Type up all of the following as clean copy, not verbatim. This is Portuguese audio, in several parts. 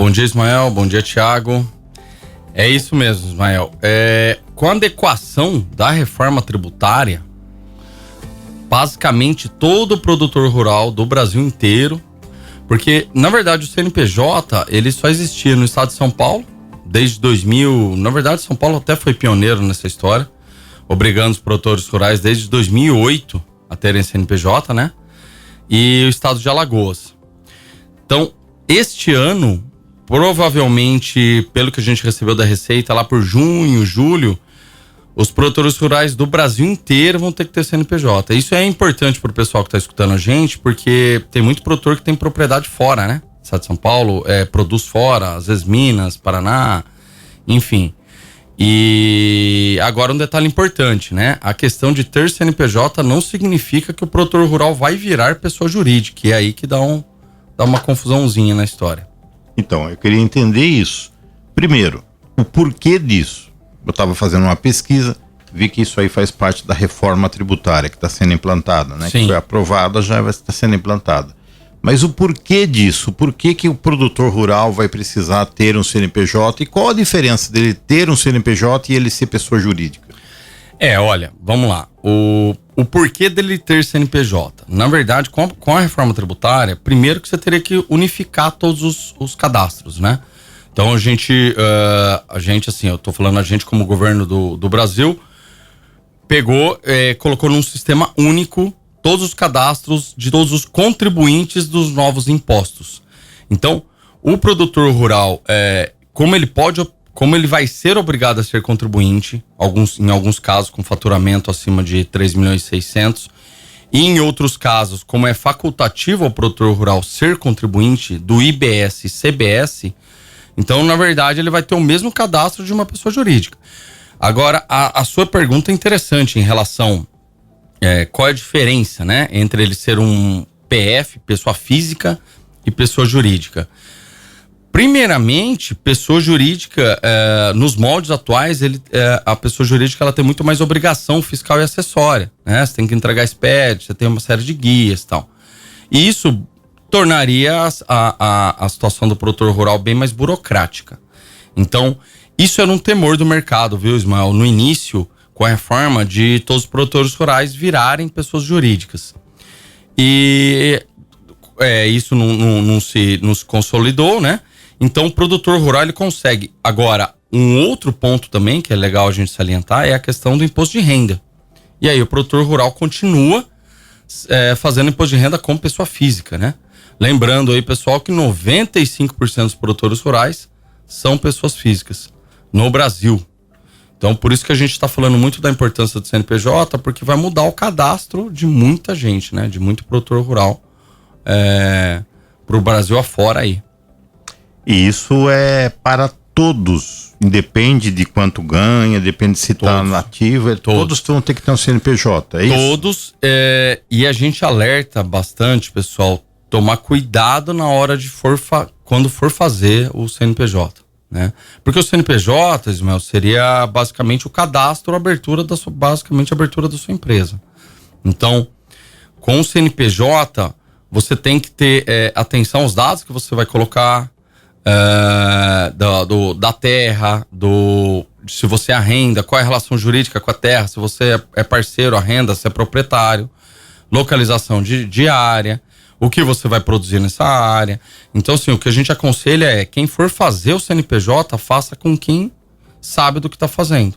Bom dia, Ismael. Bom dia, Thiago. É isso mesmo, Ismael. Com a adequação da reforma tributária, basicamente todo produtor rural do Brasil inteiro, porque, na verdade, o CNPJ, ele só existia no estado de São Paulo, desde 2000. Na verdade, São Paulo até foi pioneiro nessa história, obrigando os produtores rurais desde 2008 a terem CNPJ, né? E o estado de Alagoas. Então, este ano, provavelmente, pelo que a gente recebeu da Receita, lá por junho, julho, os produtores rurais do Brasil inteiro vão ter que ter CNPJ. Isso é importante para o pessoal que está escutando a gente, porque tem muito produtor que tem propriedade fora, né? Estado de São Paulo, produz fora, às vezes Minas, Paraná, enfim. E agora um detalhe importante, né? A questão de ter CNPJ não significa que o produtor rural vai virar pessoa jurídica, que é aí que dá uma confusãozinha na história. Então, eu queria entender isso. Primeiro, o porquê disso. Eu estava fazendo uma pesquisa, vi que isso aí faz parte da reforma tributária que está sendo implantada, né? Sim. Que foi aprovada, já vai estar sendo implantada. Mas o porquê disso? Por que o produtor rural vai precisar ter um CNPJ? E qual a diferença dele ter um CNPJ e ele ser pessoa jurídica? Olha, vamos lá. O porquê dele ter CNPJ? Na verdade, com a reforma tributária, primeiro que você teria que unificar todos os cadastros, né? Então a gente, assim, eu tô falando a gente como governo do Brasil, pegou, colocou num sistema único todos os cadastros de todos os contribuintes dos novos impostos. Então, o produtor rural, como ele vai ser obrigado a ser contribuinte, em alguns casos com faturamento acima de 3.600.000, e em outros casos, como é facultativo ao produtor rural ser contribuinte do IBS e CBS, então, na verdade, ele vai ter o mesmo cadastro de uma pessoa jurídica. Agora, a sua pergunta é interessante em relação qual é a diferença, né, entre ele ser um PF, pessoa física, e pessoa jurídica. Primeiramente, pessoa jurídica, nos moldes atuais, a pessoa jurídica ela tem muito mais obrigação fiscal e acessória, né? Você tem que entregar SPED, você tem uma série de guias e tal. E isso tornaria a situação do produtor rural bem mais burocrática. Então, isso era um temor do mercado, viu, Ismael? No início, com a reforma de todos os produtores rurais virarem pessoas jurídicas. E isso não se consolidou, né? Então, o produtor rural ele consegue. Agora, um outro ponto também, que é legal a gente salientar, é a questão do imposto de renda. E aí, o produtor rural continua fazendo imposto de renda como pessoa física, né? Lembrando aí, pessoal, que 95% dos produtores rurais são pessoas físicas no Brasil. Então, por isso que a gente está falando muito da importância do CNPJ, porque vai mudar o cadastro de muita gente, né? De muito produtor rural para o Brasil afora aí. E isso é para todos, independe de quanto ganha, depende se está nativo, todos vão ter que ter um CNPJ, é isso? Todos, e a gente alerta bastante, pessoal, tomar cuidado na hora de quando for fazer o CNPJ, né? Porque o CNPJ, Ismael, seria basicamente o cadastro, a abertura da sua empresa. Então, com o CNPJ, você tem que ter atenção aos dados que você vai colocar, da terra, se você arrenda, qual é a relação jurídica com a terra, se você é parceiro, arrenda, se é proprietário, localização de área, o que você vai produzir nessa área. Então, assim, o que a gente aconselha é quem for fazer o CNPJ, faça com quem sabe do que está fazendo.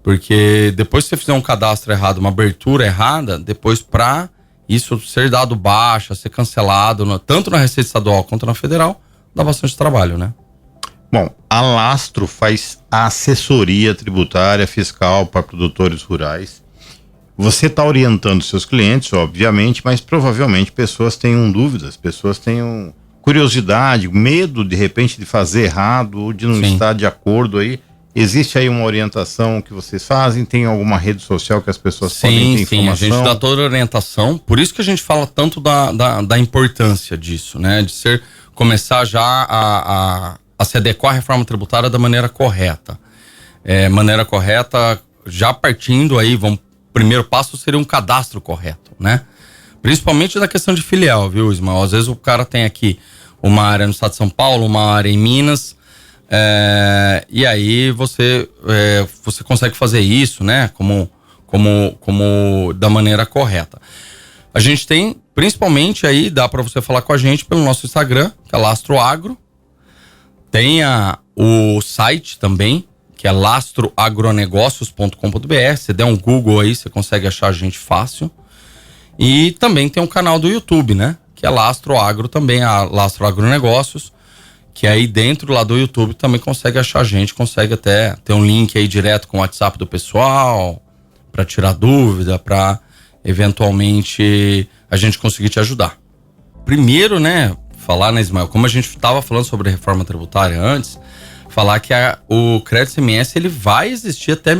Porque depois que você fizer um cadastro errado, uma abertura errada, depois para isso ser dado baixa, ser cancelado, tanto na Receita Estadual quanto na Federal, dá bastante trabalho, né? Bom, a Lastro faz a assessoria tributária fiscal para produtores rurais. Você está orientando seus clientes, obviamente, mas provavelmente pessoas tenham dúvidas, pessoas tenham curiosidade, medo de repente de fazer errado ou de não estar de acordo aí. Existe aí uma orientação que vocês fazem? Tem alguma rede social que as pessoas podem ter informação? Sim, a gente dá toda a orientação, por isso que a gente fala tanto da importância disso, né? De começar já a se adequar à reforma tributária da maneira correta. Maneira correta, já partindo aí, primeiro passo seria um cadastro correto, né? Principalmente da questão de filial, viu, Ismael? Às vezes o cara tem aqui uma área no estado de São Paulo, uma área em Minas. E aí você consegue fazer isso, né? Como da maneira correta. A gente tem, principalmente aí, dá para você falar com a gente pelo nosso Instagram, que é Lastro Agro. Tem o site também, que é lastroagronegócios.com.br. Se der um Google aí, você consegue achar a gente fácil. E também tem um canal do YouTube, né? Que é Lastro Agro também, a Lastro Agronegócios. Que aí dentro lá do YouTube também consegue achar a gente, consegue até ter um link aí direto com o WhatsApp do pessoal, para tirar dúvida, para eventualmente a gente conseguir te ajudar. Primeiro, né, falar, né, Ismael, como a gente estava falando sobre reforma tributária antes, falar que o crédito ICMS ele vai existir até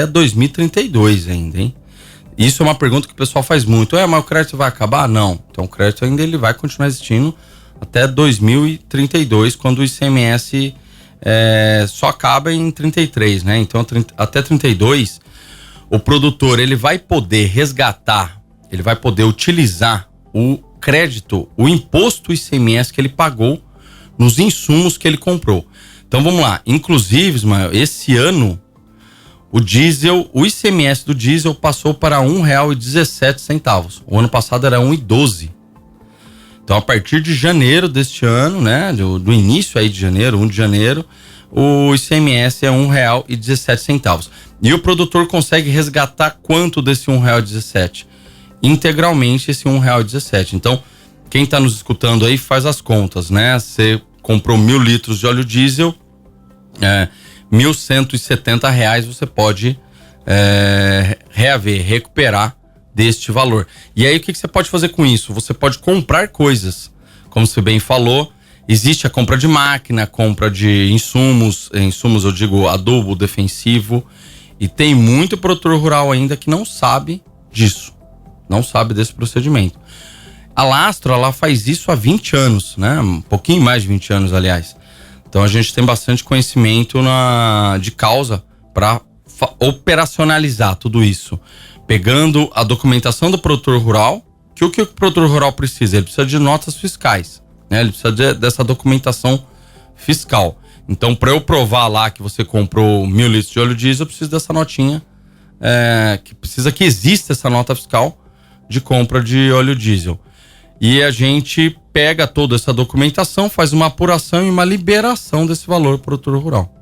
2032 ainda, hein? Isso é uma pergunta que o pessoal faz muito. Mas o crédito vai acabar? Não. Então o crédito ainda ele vai continuar existindo até 2032, quando o ICMS só acaba em 33, né? Então até 32, o produtor ele vai poder resgatar, ele vai poder utilizar o crédito, o imposto ICMS que ele pagou nos insumos que ele comprou. Então vamos lá, inclusive, Ismael, esse ano o ICMS do diesel passou para R$ 1,17. O ano passado era R$ 1,12. Então, a partir de janeiro deste ano, né, do início aí de janeiro, 1 de janeiro, o ICMS é R$ 1,17. E o produtor consegue resgatar quanto desse R$ 1,17? Integralmente esse R$ 1,17. Então, quem está nos escutando aí faz as contas, né? Você comprou 1.000 litros de óleo diesel, R$ 1.170 você pode recuperar deste valor. E aí o que você pode fazer com isso? Você pode comprar coisas, como você bem falou, existe a compra de máquina, compra de insumos eu digo adubo defensivo, e tem muito produtor rural ainda que não sabe disso, não sabe desse procedimento. A Lastro, ela faz isso há 20 anos, né? Um pouquinho mais de 20 anos, aliás. Então a gente tem bastante conhecimento de causa para operacionalizar tudo isso. Pegando a documentação do produtor rural, que o produtor rural precisa? Ele precisa de notas fiscais, né? Ele precisa dessa documentação fiscal. Então, para eu provar lá que você comprou 1.000 litros de óleo diesel, eu preciso dessa notinha, que exista essa nota fiscal de compra de óleo diesel. E a gente pega toda essa documentação, faz uma apuração e uma liberação desse valor para o produtor rural.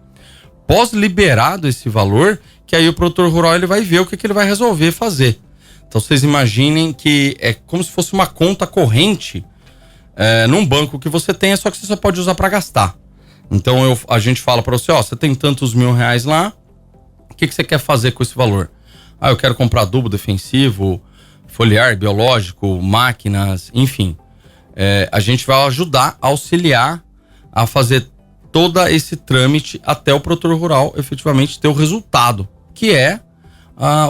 Pós-liberado esse valor, que aí o produtor rural ele vai ver o que ele vai resolver fazer. Então vocês imaginem que é como se fosse uma conta corrente num banco que você tem, só que você só pode usar para gastar. Então a gente fala para você, você tem tantos R$ 1.000 lá, o que você quer fazer com esse valor? Eu quero comprar adubo defensivo, foliar, biológico, máquinas, enfim. A gente vai ajudar, auxiliar a fazer todo esse trâmite até o produtor rural efetivamente ter o resultado, que é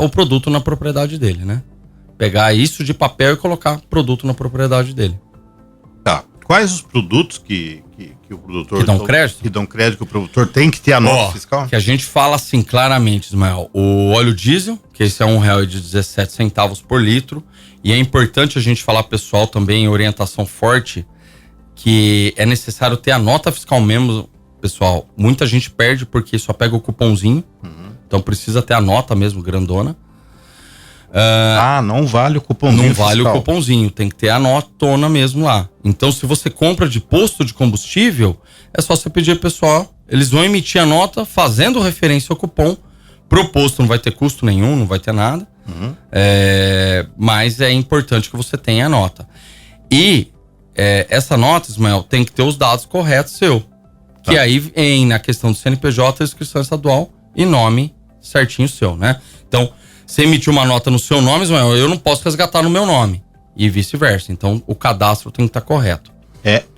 o produto na propriedade dele, né? Pegar isso de papel e colocar produto na propriedade dele. Tá. Quais os produtos que o produtor... Que dão crédito? Que dão crédito, que o produtor tem que ter a nota fiscal? Que a gente fala assim claramente, Ismael. O óleo diesel, que esse é R$ 1,17 por litro. E é importante a gente falar, pessoal, também, orientação forte, que é necessário ter a nota fiscal mesmo, pessoal. Muita gente perde porque só pega o cupomzinho. Então precisa ter a nota mesmo, grandona. Não vale o cupomzinho. Não vale o cupomzinho, tem que ter a notona mesmo lá. Então, se você compra de posto de combustível, é só você pedir ao pessoal, eles vão emitir a nota fazendo referência ao cupom. Pro posto não vai ter custo nenhum, não vai ter nada. Mas é importante que você tenha a nota. E essa nota, Ismael, tem que ter os dados corretos seu. Tá. Que aí vem na questão do CNPJ, inscrição estadual e nome certinho seu, né? Então, você emitiu uma nota no seu nome, Ismael, eu não posso resgatar no meu nome. E vice-versa. Então, o cadastro tem que estar correto.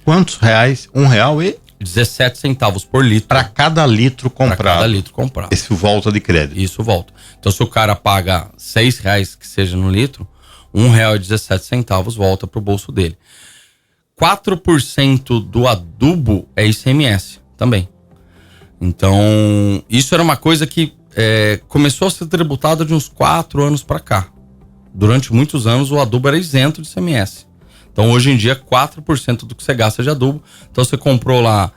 Quantos reais? R$1,17 por litro. Para cada litro comprado. Para cada litro comprado. Esse volta de crédito. Isso volta. Então, se o cara paga R$6 que seja no litro, R$1,17 volta pro bolso dele. 4% do adubo é ICMS também. Então, isso era uma coisa que começou a ser tributada de uns 4 anos para cá. Durante muitos anos o adubo era isento de ICMS. Então hoje em dia 4% do que você gasta de adubo. Então você comprou lá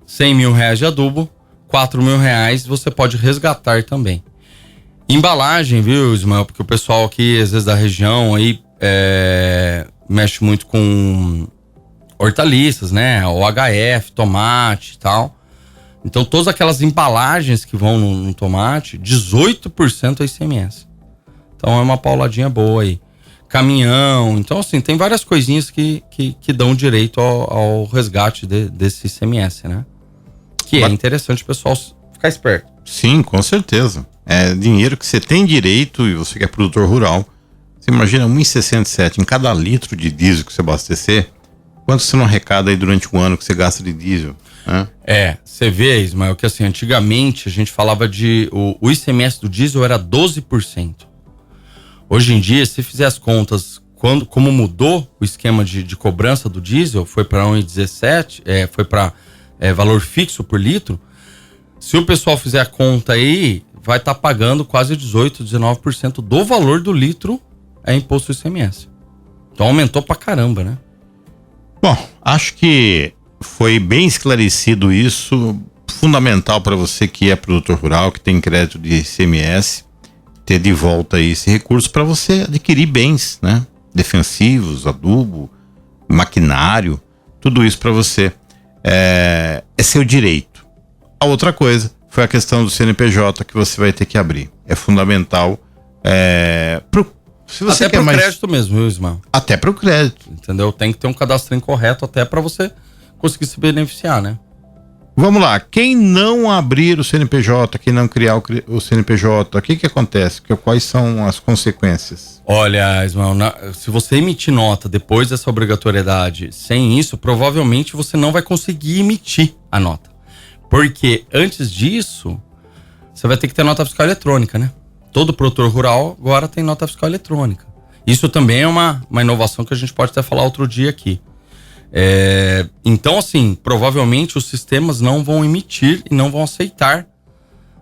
100 mil reais de adubo, 4 mil reais você pode resgatar também. Embalagem, viu, Ismael? Porque o pessoal aqui, às vezes da região, aí mexe muito com hortaliças, né? OHF, tomate e tal. Então todas aquelas embalagens que vão no tomate, 18% é ICMS. Então é uma pauladinha boa aí. Caminhão, então assim, tem várias coisinhas que dão direito ao resgate desse ICMS, né? Que é interessante o pessoal ficar esperto. Sim, com certeza. É dinheiro que você tem direito e você que é produtor rural. Você imagina 1,67 em cada litro de diesel que você abastecer. Quanto você não arrecada aí durante um ano que você gasta de diesel? Né? Você vê, Ismael, que assim, antigamente a gente falava de... O ICMS do diesel era 12%. Hoje em dia, se fizer as contas, como mudou o esquema de cobrança do diesel, foi para 1,17, foi para valor fixo por litro. Se o pessoal fizer a conta aí, vai estar pagando quase 18%, 19% do valor do litro imposto ICMS. Então aumentou pra caramba, né? Bom, acho que foi bem esclarecido isso. Fundamental para você que é produtor rural, que tem crédito de ICMS, ter de volta aí esse recurso para você adquirir bens, né? Defensivos, adubo, maquinário, tudo isso para você. É seu direito. A outra coisa foi a questão do CNPJ que você vai ter que abrir. É fundamental. Se você até pro crédito mesmo, viu, Ismael? Até pro crédito. Entendeu? Tem que ter um cadastro correto até para você conseguir se beneficiar, né? Vamos lá, quem não abrir o CNPJ, quem não criar o CNPJ, o que acontece? Quais são as consequências? Olha, Ismael, se você emitir nota depois dessa obrigatoriedade sem isso, provavelmente você não vai conseguir emitir a nota. Porque antes disso, você vai ter que ter nota fiscal eletrônica, né? Todo produtor rural agora tem nota fiscal eletrônica. Isso também é uma inovação que a gente pode até falar outro dia aqui. Então, assim, provavelmente os sistemas não vão emitir e não vão aceitar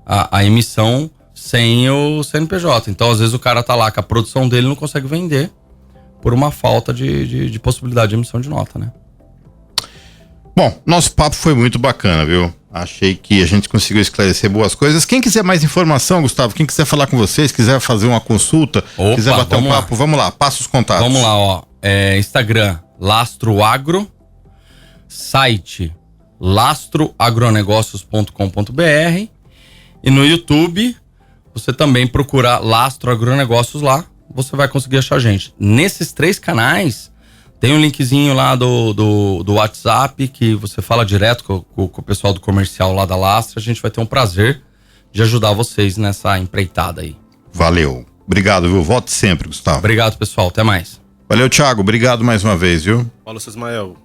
a emissão sem o CNPJ. Então, às vezes o cara tá lá com a produção dele e não consegue vender por uma falta de possibilidade de emissão de nota, né? Bom, nosso papo foi muito bacana, viu? Achei que a gente conseguiu esclarecer boas coisas. Quem quiser mais informação, Gustavo, quem quiser falar com vocês, quiser fazer uma consulta, quiser bater um papo, vamos lá, passa os contatos. Vamos lá, ó. Instagram, Lastro Agro, site lastroagronegócios.com.br e no YouTube você também procura Lastro Agronegócios lá, você vai conseguir achar a gente. Nesses 3 canais tem um linkzinho lá do WhatsApp que você fala direto com o pessoal do comercial lá da Lastro. A gente vai ter um prazer de ajudar vocês nessa empreitada aí. Valeu. Obrigado, viu? Volte sempre, Gustavo. Obrigado, pessoal. Até mais. Valeu, Thiago. Obrigado mais uma vez, viu? Fala, seu Ismael.